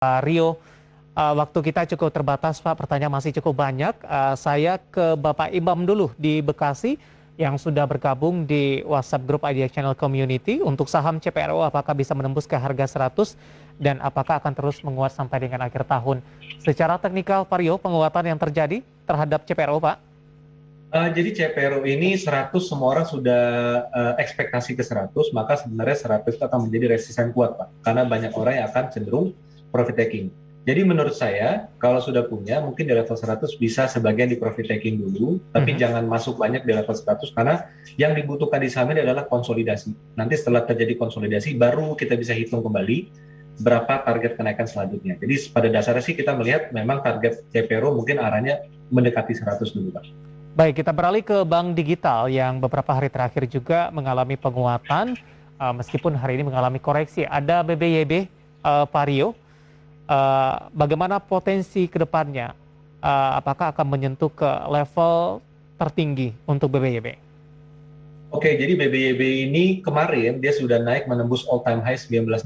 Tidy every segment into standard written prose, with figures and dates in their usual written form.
Pak Rio, waktu kita cukup terbatas, Pak. Pertanyaan masih cukup banyak. Saya ke Bapak Imam dulu di Bekasi yang sudah bergabung di WhatsApp Group Idea Channel Community. Untuk saham CPRO, apakah bisa menembus ke harga 100 dan apakah akan terus menguat sampai dengan akhir tahun? Secara teknikal, Pak Rio, penguatan yang terjadi terhadap CPRO, Pak? Jadi CPRO ini 100 semua orang sudah ekspektasi ke 100, maka sebenarnya 100 itu akan menjadi resisten kuat, Pak. Karena banyak orang yang akan cenderung profit taking. Jadi menurut saya, kalau sudah punya, mungkin di level 100 bisa sebagian di profit taking dulu, tapi jangan masuk banyak di level 100, karena yang dibutuhkan di saham ini adalah konsolidasi. Nanti setelah terjadi konsolidasi, baru kita bisa hitung kembali berapa target kenaikan selanjutnya. Jadi pada dasarnya sih kita melihat memang target CPRO mungkin arahnya mendekati 100 dulu, Pak. Baik, kita beralih ke bank digital yang beberapa hari terakhir juga mengalami penguatan, meskipun hari ini mengalami koreksi. Ada BBYB, Pak Rio. Bagaimana potensi ke depannya? Apakah akan menyentuh ke level tertinggi untuk BBYB? Oke, jadi BBYB ini kemarin dia sudah naik menembus all time high 1960.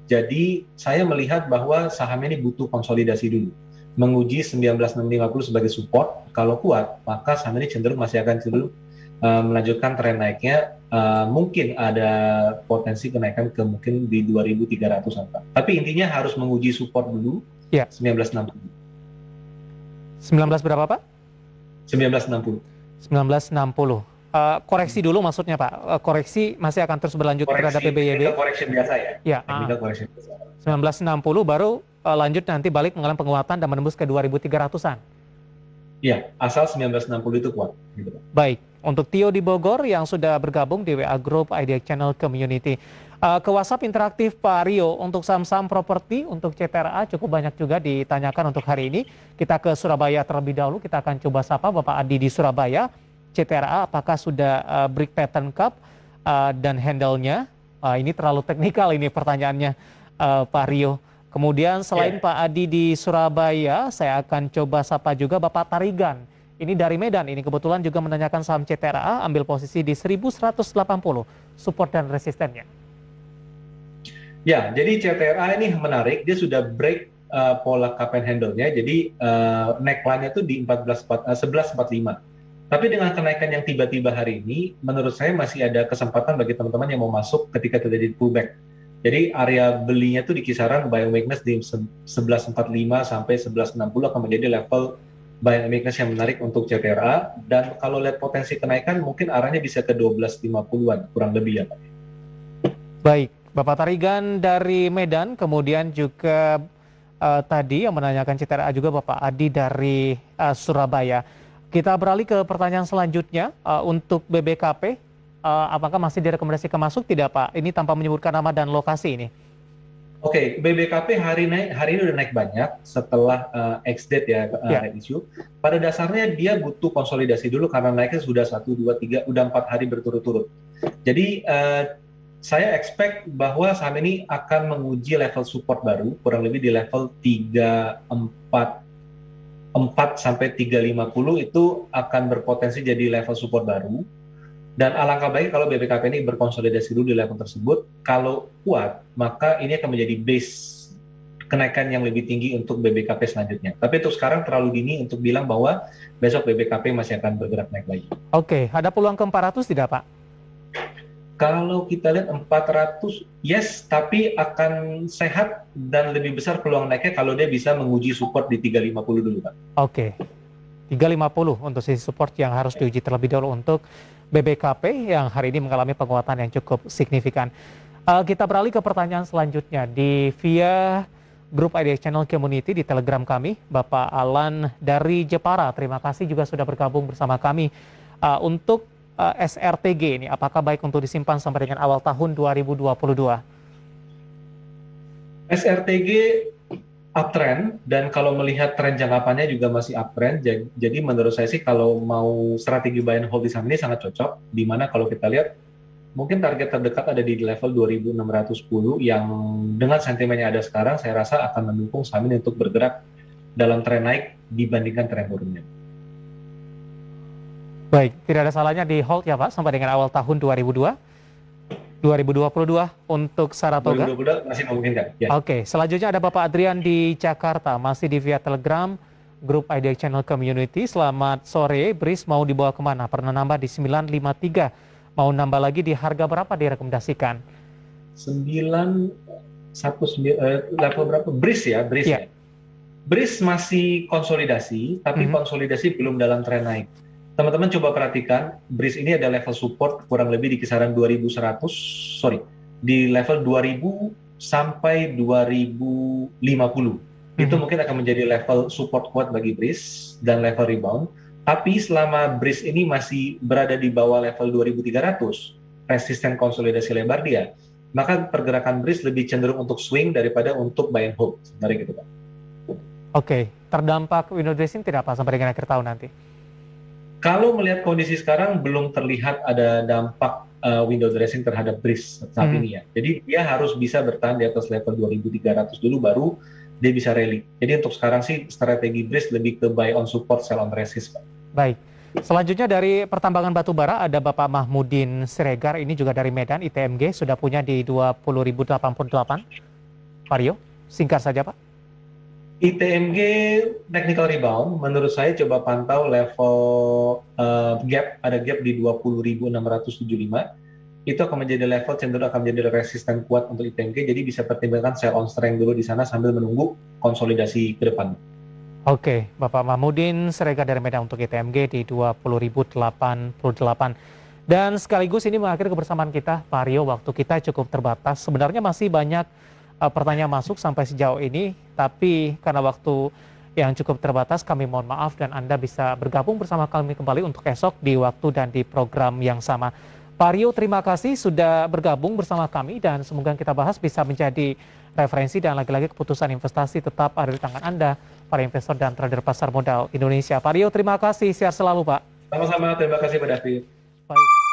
Jadi saya melihat bahwa saham ini butuh konsolidasi dulu. Menguji 19.650 sebagai support. Kalau kuat, maka saham ini cenderung masih akan cenderung melanjutkan tren naiknya. Mungkin ada potensi kenaikan ke mungkin di 2.300-an, Pak. Tapi intinya harus menguji support dulu Ya, 1960. 19 berapa, Pak? 1960. 1960. Koreksi dulu maksudnya, Pak. Koreksi masih akan terus berlanjut terhadap Koreksi technical BBYB. correction biasa ya. Ya, Technical correction biasa. 1960 baru lanjut nanti balik mengalami penguatan dan menembus ke 2.300-an. Iya, asal 1960 itu kuat. Gitu. Baik, untuk Tio di Bogor yang sudah bergabung di WA Group Idea Channel Community. Ke WhatsApp interaktif Pak Rio, untuk saham-saham properti, untuk CTRA cukup banyak juga ditanyakan untuk hari ini. Kita ke Surabaya terlebih dahulu, kita akan coba sapa Bapak Adi di Surabaya. CTRA apakah sudah break pattern cup dan handle-nya? Ini terlalu teknikal ini pertanyaannya Pak Rio. Kemudian selain Pak Adi di Surabaya, saya akan coba sapa juga Bapak Tarigan. Ini dari Medan, ini kebetulan juga menanyakan saham CTRA, ambil posisi di 1180, support dan resistennya. Ya, jadi CTRA ini menarik, dia sudah break pola cup and handle-nya, jadi neckline-nya itu di 1145. Tapi dengan kenaikan yang tiba-tiba hari ini, menurut saya masih ada kesempatan bagi teman-teman yang mau masuk ketika terjadi pullback. Jadi area belinya itu di kisaran buying weakness di 1145 sampai 1160 akan menjadi level buying weakness yang menarik untuk CTRA. Dan kalau lihat potensi kenaikan mungkin arahnya bisa ke 1250-an kurang lebih ya Pak. Baik, Bapak Tarigan dari Medan, kemudian juga tadi yang menanyakan CTRA juga Bapak Adi dari Surabaya. Kita beralih ke pertanyaan selanjutnya untuk BBKP. Apakah masih direkomendasikan masuk tidak Pak? Ini tanpa menyebutkan nama dan lokasi ini. Oke, BBKP hari ini udah naik banyak setelah ex-date ya, isu. Pada dasarnya dia butuh konsolidasi dulu karena naiknya sudah 1, 2, 3, udah 4 hari berturut-turut. Jadi saya expect bahwa saham ini akan menguji level support baru, kurang lebih di level 344 sampai 350 itu akan berpotensi jadi level support baru. Dan alangkah baik kalau BBKP ini berkonsolidasi dulu di level tersebut. Kalau kuat, maka ini akan menjadi base kenaikan yang lebih tinggi untuk BBKP selanjutnya. Tapi untuk sekarang terlalu dini untuk bilang bahwa besok BBKP masih akan bergerak naik lagi. Oke, ada peluang ke 400 tidak Pak? Kalau kita lihat 400, yes, tapi akan sehat dan lebih besar peluang naiknya kalau dia bisa menguji support di 350 dulu, Pak. Oke, 350 untuk sisi support yang harus diuji terlebih dahulu untuk BBKP yang hari ini mengalami penguatan yang cukup signifikan. Kita beralih ke pertanyaan selanjutnya di via grup Idea Channel Community di Telegram kami, Bapak Alan dari Jepara. Terima kasih juga sudah bergabung bersama kami. Untuk SRTG ini, apakah baik untuk disimpan sampai dengan awal tahun 2022? SRTG uptrend, dan kalau melihat tren jangka panjangnya juga masih uptrend. Jadi menurut saya sih kalau mau strategi buy and hold di saham ini sangat cocok, di mana kalau kita lihat mungkin target terdekat ada di level 2610 yang dengan sentimen yang ada sekarang saya rasa akan mendukung saham ini untuk bergerak dalam tren naik dibandingkan tren turunnya. Baik, tidak ada salahnya di hold ya Pak sampai dengan awal tahun 2002. 2022 untuk Saratoga. 2022 masih memungkinkan. Ya. Oke, selanjutnya ada Bapak Adrian di Jakarta, masih di via Telegram, grup IDX Channel Community. Selamat sore, BRIS mau dibawa kemana? Pernah nambah di 953, mau nambah lagi di harga berapa direkomendasikan? 919, level berapa? BRIS ya, BRIS Ya. ya. BRIS masih konsolidasi, tapi konsolidasi belum dalam tren naik. Teman-teman coba perhatikan, BRIS ini ada level support kurang lebih di kisaran 2100, di level 2000 sampai 2050. Itu mungkin akan menjadi level support kuat bagi BRIS dan level rebound. Tapi selama BRIS ini masih berada di bawah level 2300, resisten konsolidasi lebar dia, maka pergerakan BRIS lebih cenderung untuk swing daripada untuk buy and hold. Sebenarnya gitu, Pak. Oke, terdampak window dressing tidak Pak sampai dengan akhir tahun nanti? Kalau melihat kondisi sekarang belum terlihat ada dampak window dressing terhadap BRIS saat ini ya. Jadi dia harus bisa bertahan di atas level 2300 dulu baru dia bisa rally. Jadi untuk sekarang sih strategi BRIS lebih ke buy on support, sell on resist, Pak. Baik. Selanjutnya dari pertambangan batubara ada Bapak Mahmudin Siregar, ini juga dari Medan, ITMG sudah punya di 20.088. Pak Rio, singkat saja Pak. ITMG technical rebound, menurut saya coba pantau level gap, ada gap di 20.675. Itu akan menjadi level cenderung akan menjadi resisten kuat untuk ITMG, jadi bisa pertimbangkan sell on strength dulu di sana sambil menunggu konsolidasi ke depan. Oke, Bapak Mahmudin Siregar dari Medan untuk ITMG di 20.088. Dan sekaligus ini mengakhiri kebersamaan kita, Pak Rio, waktu kita cukup terbatas. Sebenarnya masih banyak pertanyaan masuk sampai sejauh ini, tapi karena waktu yang cukup terbatas, kami mohon maaf dan Anda bisa bergabung bersama kami kembali untuk esok di waktu dan di program yang sama. Pak Rio, terima kasih sudah bergabung bersama kami dan semoga kita bahas bisa menjadi referensi dan lagi-lagi keputusan investasi tetap ada di tangan Anda, para investor dan trader pasar modal Indonesia. Pak Rio, terima kasih. Sehat selalu, Pak. Sama-sama, terima kasih Pak David. Baik.